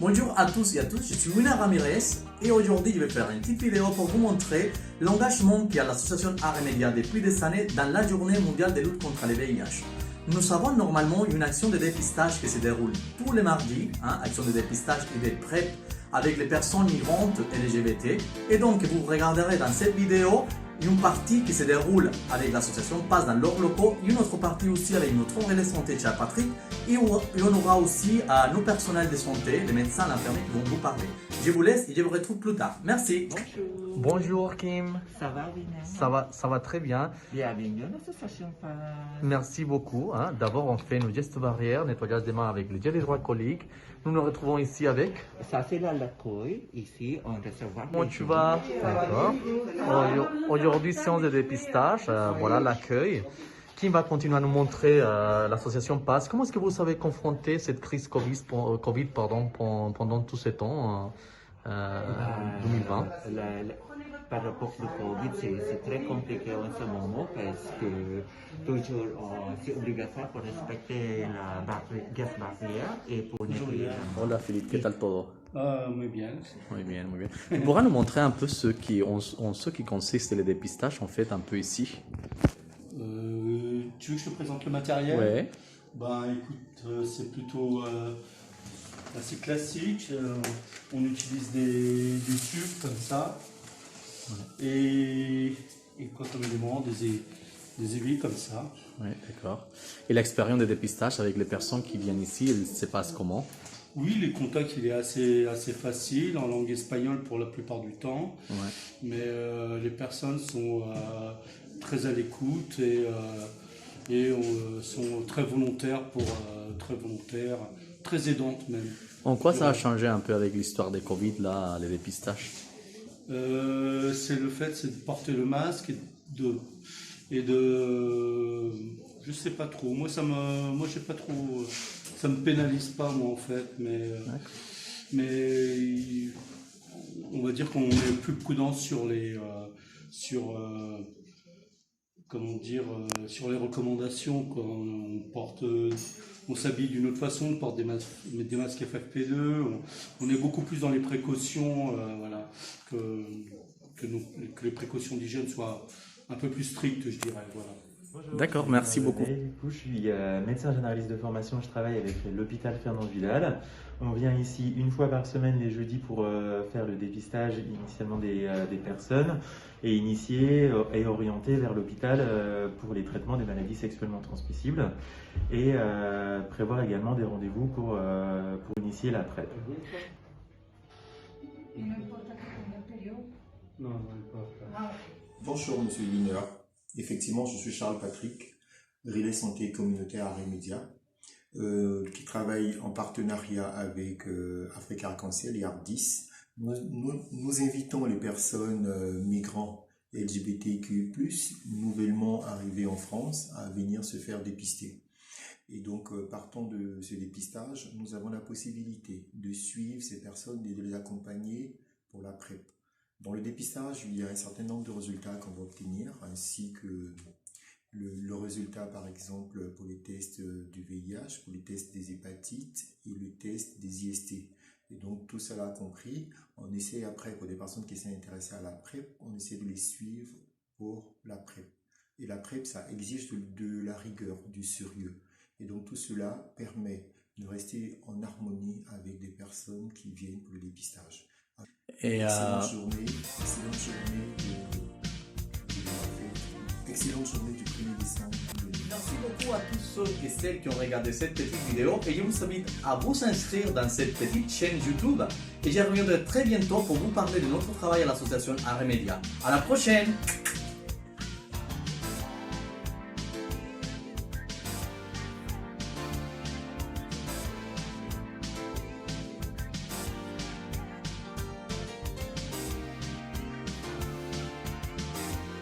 Bonjour à tous et à toutes, je suis Wina Ramirez et aujourd'hui je vais faire une petite vidéo pour vous montrer l'engagement qu'il y a à l'association Aremedia depuis des années dans la journée mondiale de lutte contre le VIH. Nous avons normalement une action de dépistage qui se déroule tous les mardis, action de dépistage et de PrEP avec les personnes migrantes LGBT. Et donc vous regarderez dans cette vidéo une partie qui se déroule avec l'association passe dans leurs locaux et une autre partie aussi avec notre relais santé chez Patrick et on aura aussi nos personnels de santé, les médecins, l'infirmier qui vont vous parler. Je vous laisse et je vous retrouve plus tard. Merci. Bonjour. Bonjour Kim. Ça va, Wina? Ça va très bien. Bienvenue à l'association PAS. Merci beaucoup. D'abord, on fait nos gestes barrières, nettoyage des mains avec le gel hydroalcoolique. Nous nous retrouvons ici avec. Ça, c'est l'accueil. Ici, on recevoir. Comment tu vas? D'accord. Aujourd'hui, séance de dépistage. Voilà l'accueil. Qui va continuer à nous montrer l'association PAS. Comment est-ce que vous avez confronté cette crise Covid pendant tout ce temps 2020? Par rapport au Covid, c'est très compliqué en ce moment parce que toujours c'est obligatoire pour respecter la geste barrière et pour nettoyer. Hola Philippe, ¿qué tal todo? Muy bien. Muy bien, muy bien. Tu pourras nous montrer un peu ce qui consiste le dépistage en fait un peu ici? Tu veux que je te présente le matériel? Ouais. Ben écoute, c'est plutôt assez classique. On utilise des tubes comme ça. Et quoi comme élément? Des aiguilles comme ça. Oui, d'accord. Et l'expérience de dépistage avec les personnes qui viennent ici, elle se passe comment? Oui, les contacts, il est assez facile, en langue espagnole pour la plupart du temps. Ouais. Mais les personnes sont très à l'écoute et sont très volontaires, très aidantes même. En quoi ça a changé un peu avec l'histoire des Covid, là, les dépistages? C'est le fait de porter le masque et de je sais pas trop. Moi j'ai pas trop, ça me pénalise pas moi en fait, mais on va dire qu'on est plus prudent sur sur les recommandations quand on s'habille d'une autre façon, on porte des masques FFP2, on est beaucoup plus dans les précautions, voilà, que les précautions d'hygiène soient un peu plus strictes, je dirais, voilà. D'accord, merci beaucoup. Du coup, je suis médecin généraliste de formation, je travaille avec l'hôpital Fernand Vidal. On vient ici une fois par semaine les jeudis pour faire le dépistage initialement des personnes et initier et orienter vers l'hôpital pour les traitements des maladies sexuellement transmissibles et prévoir également des rendez-vous pour initier la PrEP. Bonjour Monsieur Wiener. Effectivement, je suis Charles Patrick, relais santé communautaire Aremedia, qui travaille en partenariat avec Africa Arc-en-Ciel et ARC10. Nous invitons les personnes migrants LGBTQ+, nouvellement arrivées en France, à venir se faire dépister. Et donc, partant de ce dépistage, nous avons la possibilité de suivre ces personnes et de les accompagner pour la PrEP. Dans le dépistage, il y a un certain nombre de résultats qu'on va obtenir, ainsi que le résultat, par exemple, pour les tests du VIH, pour les tests des hépatites et le test des IST. Et donc, tout cela compris, on essaie après, pour des personnes qui sont intéressées à la PrEP, on essaie de les suivre pour la PrEP. Et la PrEP, ça exige de la rigueur, du sérieux. Et donc, tout cela permet de rester en harmonie avec des personnes qui viennent pour le dépistage. Et excellente journée du 1er décembre. merci beaucoup à tous ceux et celles qui ont regardé cette petite vidéo et je vous invite à vous inscrire dans cette petite chaîne YouTube et je reviendrai très bientôt pour vous parler de notre travail à l'association Aremedia. À la prochaine!